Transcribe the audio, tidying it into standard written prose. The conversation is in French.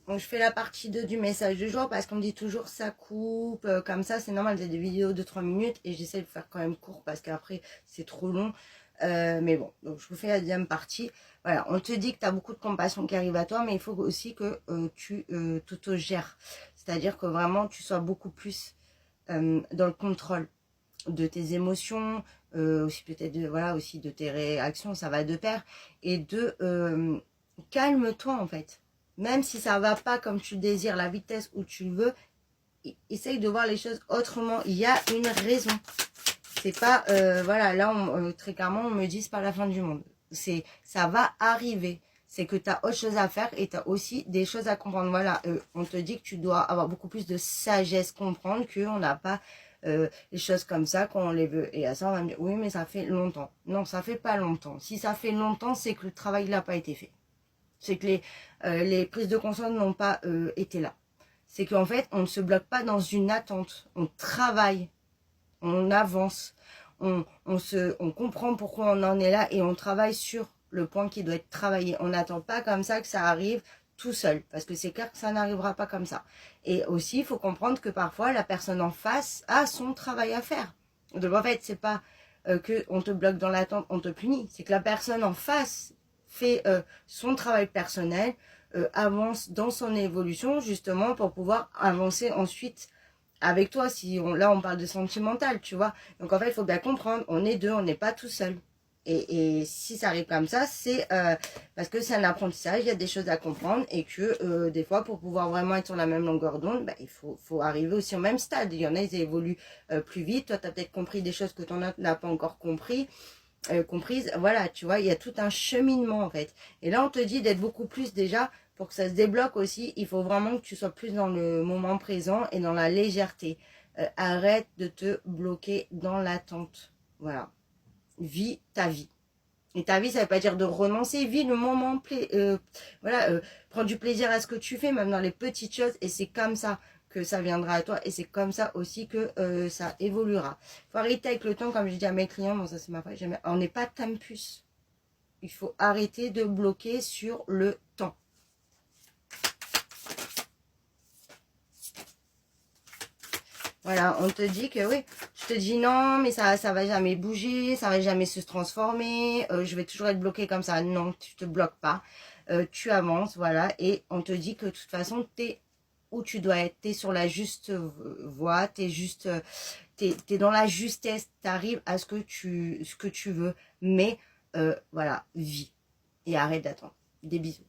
Donc, je fais la partie 2 du message du jour parce qu'on me dit toujours ça coupe, comme ça, c'est normal, j'ai des vidéos de 3 minutes et j'essaie de faire quand même court parce qu'après, c'est trop long. Mais bon, donc je vous fais la deuxième partie. Voilà, on te dit que tu as beaucoup de compassion qui arrive à toi, mais il faut aussi que tu t'auto-gères. C'est-à-dire que vraiment, tu sois beaucoup plus dans le contrôle de tes émotions, aussi peut-être de, voilà, aussi de tes réactions, ça va de pair, et de calme-toi en fait. Même si ça va pas comme tu désires, la vitesse où tu le veux, essaye de voir les choses autrement. Il y a une raison. C'est pas, voilà, là, très clairement, on me dit c'est pas la fin du monde. Ça va arriver. C'est que tu as autre chose à faire et tu as aussi des choses à comprendre. Voilà, on te dit que tu dois avoir beaucoup plus de sagesse, comprendre qu'on n'a pas les choses comme ça quand on les veut. Et à ça, on va me dire, oui, mais ça fait longtemps. Non, ça fait pas longtemps. Si ça fait longtemps, c'est que le travail n'a pas été fait. C'est que les prises de conscience n'ont pas été là. C'est qu'en fait, on ne se bloque pas dans une attente. On travaille, on avance, on comprend pourquoi on en est là et on travaille sur le point qui doit être travaillé. On n'attend pas comme ça que ça arrive tout seul, parce que c'est clair que ça n'arrivera pas comme ça. Et aussi, il faut comprendre que parfois, la personne en face a son travail à faire. Donc en fait, c'est pas que on te bloque dans l'attente, on te punit. C'est que la personne en face fait son travail personnel, avance dans son évolution, justement, pour pouvoir avancer ensuite avec toi. Si on, là, on parle de sentimental, tu vois. Donc, en fait, il faut bien comprendre, on est deux, on n'est pas tout seul. Et si ça arrive comme ça, c'est parce que c'est un apprentissage, il y a des choses à comprendre et que des fois, pour pouvoir vraiment être sur la même longueur d'onde, bah, il faut arriver aussi au même stade. Il y en a, ils évoluent plus vite. Toi, tu as peut-être compris des choses que ton autre n'a pas encore comprises. Voilà, tu vois, il y a tout un cheminement en fait. Et là, on te dit d'être beaucoup plus déjà, pour que ça se débloque aussi, il faut vraiment que tu sois plus dans le moment présent et dans la légèreté. Arrête de te bloquer dans l'attente. Voilà. Vis ta vie. Et ta vie, ça veut pas dire de renoncer. Vis le moment, voilà, prends du plaisir à ce que tu fais, même dans les petites choses. Et c'est comme ça que ça viendra à toi. Et c'est comme ça aussi que ça évoluera. Faut arrêter avec le temps, comme je dis à mes clients. Bon, ça c'est ma phrase. On n'est pas tempus. Il faut arrêter de bloquer sur le temps. Voilà, on te dit que oui, je te dis non, mais ça va jamais bouger, ça va jamais se transformer, je vais toujours être bloqué comme ça. Non, tu te bloques pas, tu avances, voilà, et on te dit que de toute façon, t'es où tu dois être, t'es sur la juste voie, t'es dans la justesse, t'arrives à ce que tu veux, mais voilà, vis et arrête d'attendre. Des bisous.